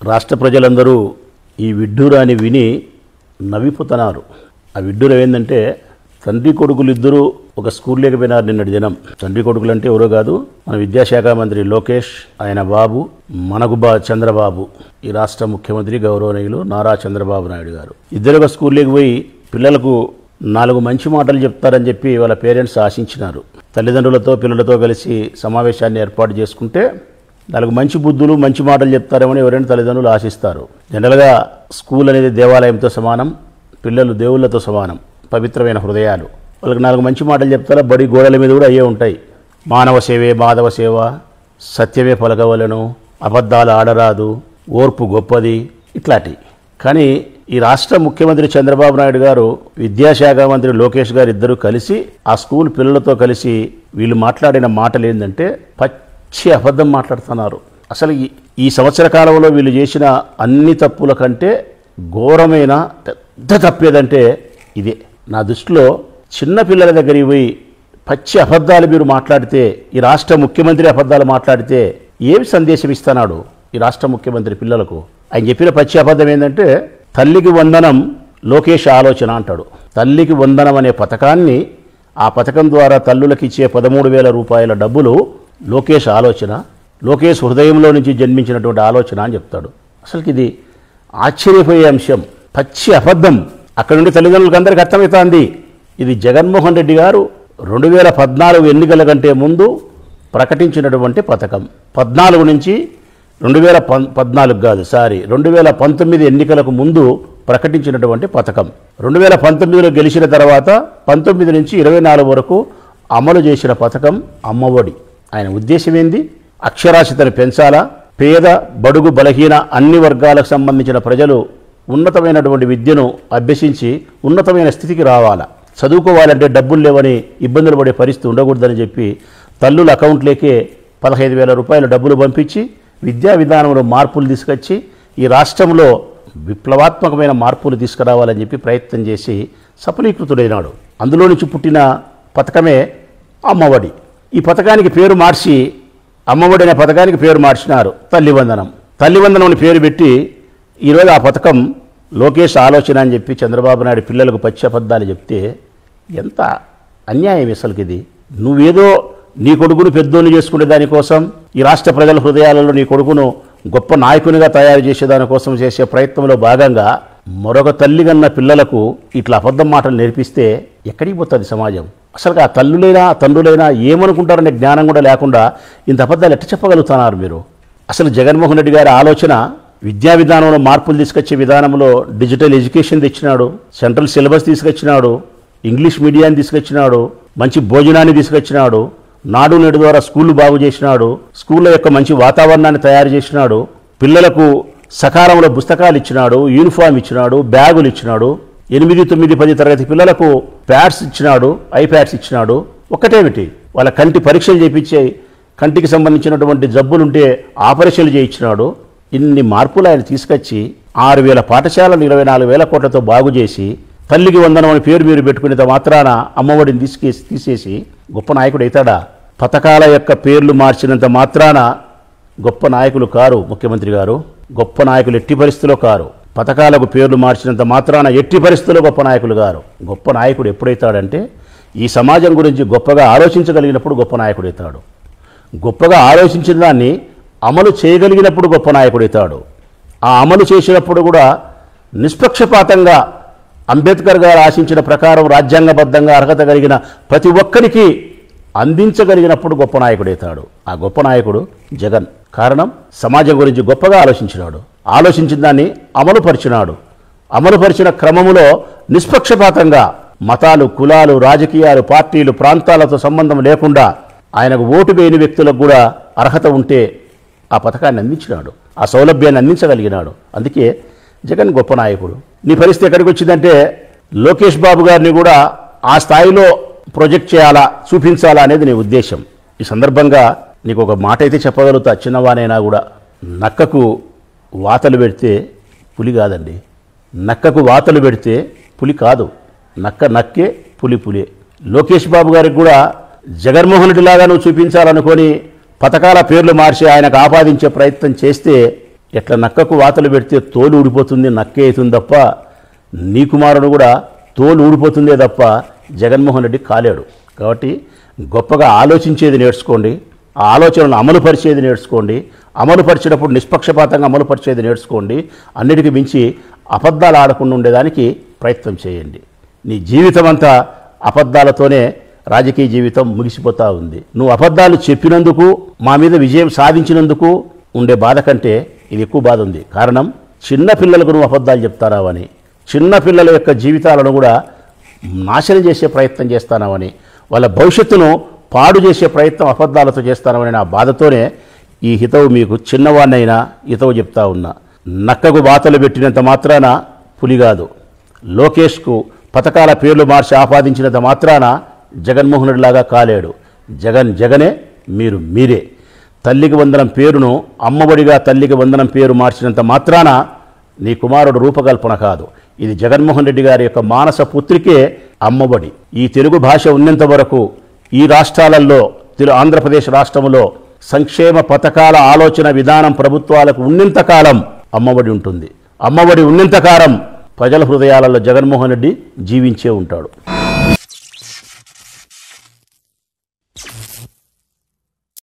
రాష్ట్ర ప్రజలందరూ ఈ విడ్డూరాన్ని విని నవ్విపోతున్నారు. ఆ విడ్డూరం ఏంటంటే తండ్రి కొడుకులు ఇద్దరు ఒక స్కూల్ లేకపోయినారు నిన్నటి దినం. తండ్రి కొడుకులు అంటే ఎవరో కాదు, మన విద్యాశాఖ మంత్రి లోకేష్, ఆయన బాబు మనకు చంద్రబాబు, ఈ రాష్ట్ర ముఖ్యమంత్రి గౌరవనీయులు నారా చంద్రబాబు నాయుడు గారు ఇద్దరు ఒక స్కూల్లోకి పోయి పిల్లలకు 4 మంచి మాటలు చెప్తారని చెప్పి వాళ్ళ పేరెంట్స్ ఆశించినారు. తల్లిదండ్రులతో పిల్లలతో కలిసి సమావేశాన్ని ఏర్పాటు చేసుకుంటే 4 మంచి బుద్ధులు మంచి మాటలు చెప్తారేమని ఎవరైనా తల్లిదండ్రులు ఆశిస్తారు. జనరల్గా స్కూల్ అనేది దేవాలయంతో సమానం, పిల్లలు దేవుళ్ళతో సమానం, పవిత్రమైన హృదయాలు. వాళ్ళకి 4 మంచి మాటలు చెప్తారా, బడి గోడల మీద కూడా అయ్యే ఉంటాయి. మానవ సేవే మాధవ సేవ, సత్యమే పలకవలను, అబద్ధాలు ఆడరాదు, ఓర్పు గొప్పది, ఇట్లాంటి. కానీ ఈ రాష్ట్ర ముఖ్యమంత్రి చంద్రబాబు నాయుడు గారు, విద్యాశాఖ మంత్రి లోకేష్ గారు ఇద్దరు కలిసి ఆ స్కూల్ పిల్లలతో కలిసి వీళ్ళు మాట్లాడిన మాటలు ఏంటంటే పచ్చి అబద్ధం మాట్లాడుతున్నారు. అసలు ఈ సంవత్సర కాలంలో వీళ్ళు చేసిన అన్ని తప్పుల కంటే ఘోరమైన పెద్ద తప్పేదంటే ఇదే. నా దృష్టిలో చిన్న పిల్లల దగ్గరికి పోయి పచ్చి అబద్ధాలు మీరు మాట్లాడితే, ఈ రాష్ట్ర ముఖ్యమంత్రి అబద్ధాలు మాట్లాడితే ఏమి సందేశం ఇస్తున్నాడు ఈ రాష్ట్ర ముఖ్యమంత్రి పిల్లలకు? ఆయన చెప్పిన పచ్చి అబద్ధం ఏంటంటే తల్లికి వందనం లోకేష్ ఆలోచన అంటాడు. తల్లికి వందనం అనే పథకాన్ని, ఆ పథకం ద్వారా తల్లులకు ఇచ్చే 13,000 రూపాయల డబ్బులు లోకేష్ ఆలోచన, లోకేష్ హృదయంలో నుంచి జన్మించినటువంటి ఆలోచన అని చెప్తాడు. అసలుకి ఇది ఆశ్చర్యపోయే అంశం, పచ్చి అబద్ధం. అక్కడ నుండి తల్లిదండ్రులకు అందరికీ అర్థమవుతోంది ఇది జగన్మోహన్ రెడ్డి గారు 2014 ఎన్నికల కంటే ముందు ప్రకటించినటువంటి పథకం. 14 నుంచి 2019 ఎన్నికలకు ముందు ప్రకటించినటువంటి పథకం. 2019లో గెలిచిన తర్వాత 19 నుంచి 24 వరకు అమలు చేసిన పథకం అమ్మఒడి. ఆయన ఉద్దేశం ఏంది? అక్షరాస్యతను పెంచాలా, పేద బడుగు బలహీన అన్ని వర్గాలకు సంబంధించిన ప్రజలు ఉన్నతమైనటువంటి విద్యను అభ్యసించి ఉన్నతమైన స్థితికి రావాలా, చదువుకోవాలంటే డబ్బులు లేవని ఇబ్బందులు పడే పరిస్థితి ఉండకూడదని చెప్పి తల్లుల అకౌంట్లేకే 15,000 రూపాయల డబ్బులు పంపించి విద్యా విధానంలో మార్పులు తీసుకొచ్చి ఈ రాష్ట్రంలో విప్లవాత్మకమైన మార్పులు తీసుకురావాలని చెప్పి ప్రయత్నం చేసి సఫలీకృతుడైనాడు. అందులో నుంచి పుట్టిన పథకమే అమ్మఒడి. ఈ పథకానికి పేరు మార్చి అమ్మఒడి అనే పథకానికి పేరు మార్చినారు తల్లివందనం. తల్లివందనం అని పేరు పెట్టి ఈరోజు ఆ పథకం లోకేష్ ఆలోచన అని చెప్పి చంద్రబాబు నాయుడు పిల్లలకు పచ్చి అబద్ధాలు చెప్తే ఎంత అన్యాయం అసలుకి ఇది. నువ్వేదో నీ కొడుకును పెద్దోళ్ళు చేసుకునే దానికోసం, ఈ రాష్ట్ర ప్రజల హృదయాలలో నీ కొడుకును గొప్ప నాయకునిగా తయారు చేసేదానికోసం చేసే ప్రయత్నంలో భాగంగా మరొక తల్లి కన్న పిల్లలకు ఇట్లా అబద్ధం మాటలు నేర్పిస్తే ఎక్కడికి పోతుంది సమాజం? అసలు ఆ తల్లులైనా తండ్రులైనా ఏమనుకుంటారనే జ్ఞానం కూడా లేకుండా ఇంత అబద్ధాలు ఎట్లా చెప్పగలుగుతున్నారు మీరు? అసలు జగన్మోహన్ రెడ్డి గారి ఆలోచన విద్యా విధానంలో మార్పులు తీసుకొచ్చే విధానంలో డిజిటల్ ఎడ్యుకేషన్ తెచ్చినాడు, సెంట్రల్ సిలబస్ తీసుకొచ్చినాడు, ఇంగ్లీష్ మీడియాన్ని తీసుకొచ్చినాడు, మంచి భోజనాన్ని తీసుకొచ్చినాడు, నాడు నేడు ద్వారా స్కూళ్ళు బాగు చేసినాడు, స్కూళ్ళ యొక్క మంచి వాతావరణాన్ని తయారు చేసినాడు, పిల్లలకు సకాలంలో పుస్తకాలు ఇచ్చినాడు, యూనిఫామ్ ఇచ్చినాడు, బ్యాగులు ఇచ్చినాడు, 8, 9, 10 తరగతి పిల్లలకు ప్యాడ్స్ ఇచ్చినాడు, ఐప్యాడ్స్ ఇచ్చినాడు. ఒక్కటేమిటి, వాళ్ళ కంటి పరీక్షలు చేయించే కంటికి సంబంధించినటువంటి జబ్బులుంటే ఆపరేషన్లు చేయించినాడు. ఇన్ని మార్పులు ఆయన తీసుకొచ్చి 6,000 పాఠశాలను 24,000 కోట్లతో బాగు చేసి తల్లికి వందనం అని పేరు మీరు పెట్టుకునేంత మాత్రాన అమ్మఒడిని తీసేసి గొప్ప నాయకుడు అవుతాడా? పథకాల యొక్క పేర్లు మార్చినంత మాత్రాన గొప్ప నాయకులు కారు ముఖ్యమంత్రి గారు. గొప్ప నాయకులు ఎట్టి పరిస్థితుల్లో కారు. పథకాలకు పేర్లు మార్చినంత మాత్రాన ఎట్టి పరిస్థితుల్లో గొప్ప నాయకులు గారు. గొప్ప నాయకుడు ఎప్పుడైతాడంటే ఈ సమాజం గురించి గొప్పగా ఆలోచించగలిగినప్పుడు గొప్ప నాయకుడు అవుతాడు. గొప్పగా ఆలోచించిన దాన్ని అమలు చేయగలిగినప్పుడు గొప్ప నాయకుడు అవుతాడు. ఆ అమలు చేసినప్పుడు కూడా నిష్పక్షపాతంగా అంబేద్కర్ గారు ఆశించిన ప్రకారం రాజ్యాంగబద్ధంగా అర్హత కలిగిన ప్రతి ఒక్కరికి అందించగలిగినప్పుడు గొప్ప నాయకుడు అవుతాడు. ఆ గొప్ప నాయకుడు జగన్. కారణం, సమాజం గురించి గొప్పగా ఆలోచించినాడు, ఆలోచించిన దాన్ని అమలుపరిచినాడు. అమలుపరిచిన క్రమములో నిష్పక్షపాతంగా మతాలు, కులాలు, రాజకీయాలు, పార్టీలు, ప్రాంతాలతో సంబంధం లేకుండా ఆయనకు ఓటు వేయని వ్యక్తులకు కూడా అర్హత ఉంటే ఆ పథకాన్ని అందించినాడు, ఆ సౌలభ్యాన్ని అందించగలిగినాడు. అందుకే జగన్ గొప్ప నాయకుడు. నీ పరిస్థితి ఎక్కడికి వచ్చిందంటే లోకేష్ బాబు గారిని కూడా ఆ స్థాయిలో ప్రొజెక్ట్ చేయాలా, చూపించాలా అనేది నీ ఉద్దేశం. ఈ సందర్భంగా నీకు ఒక మాట అయితే చెప్పగలుగుతా, చిన్నవానైనా కూడా, నక్కకు వాతలు పెడితే పులి కాదండి. నక్కకు వాతలు పెడితే పులి కాదు, నక్క నక్కే, పులి పులే. లోకేష్ బాబు గారికి కూడా జగన్మోహన్ రెడ్డి లాగా నువ్వు చూపించాలనుకొని పథకాల పేర్లు మార్చి ఆయనకు ఆపాదించే ప్రయత్నం చేస్తే ఎట్లా నక్కకు వాతలు పెడితే తోలు ఊడిపోతుంది, నక్కే అవుతుంది తప్ప నీ కుమారుడు కూడా తోలు ఊడిపోతుందే తప్ప జగన్మోహన్ రెడ్డి కాలేడు. కాబట్టి గొప్పగా ఆలోచించేది నేర్చుకోండి, ఆ ఆలోచనలను అమలుపరిచేది నేర్చుకోండి, అమలుపరిచేటప్పుడు నిష్పక్షపాతంగా అమలుపరిచేది నేర్చుకోండి. అన్నిటికీ మించి అబద్ధాలు ఆడకుండా ఉండేదానికి ప్రయత్నం చేయండి. నీ జీవితం అంతా అబద్ధాలతోనే రాజకీయ జీవితం ముగిసిపోతూ ఉంది. నువ్వు అబద్ధాలు చెప్పినందుకు, మా మీద విజయం సాధించినందుకు ఉండే బాధ కంటే ఇది ఎక్కువ బాధ ఉంది. కారణం, చిన్న పిల్లలకు నువ్వు అబద్ధాలు చెప్తారావని, చిన్న పిల్లల యొక్క జీవితాలను కూడా నాశనం చేసే ప్రయత్నం చేస్తానావని, వాళ్ళ భవిష్యత్తును పాడు చేసే ప్రయత్నం అబద్ధాలతో చేస్తానని నా బాధతోనే ఈ హితవు మీకు చిన్నవాడినైనా హితవు చెప్తా ఉన్నా. నక్కకు వాతలు పెట్టినంత మాత్రాన పులి కాదు, లోకేష్కు పథకాల పేర్లు మార్చి ఆపాదించినంత మాత్రాన జగన్మోహన్ రెడ్డి లాగా కాలేడు. జగనే, మీరు మీరే. తల్లికి వందనం పేరును అమ్మఒడిగా తల్లికి వందనం పేరు మార్చినంత మాత్రాన నీ కుమారుడు రూపకల్పన కాదు. ఇది జగన్మోహన్ రెడ్డి గారి యొక్క మానస పుత్రికే అమ్మఒడి. ఈ తెలుగు భాష ఉన్నంత వరకు ఈ రాష్ట్రాలలో, ఆంధ్రప్రదేశ్ రాష్ట్రంలో సంక్షేమ పథకాల ఆలోచన విధానం ప్రభుత్వాలకు ఉన్నంతకాలం అమ్మఒడి ఉంటుంది. అమ్మఒడి ఉన్నంతకాలం ప్రజల హృదయాలలో జగన్మోహన్ రెడ్డి జీవించే ఉంటాడు.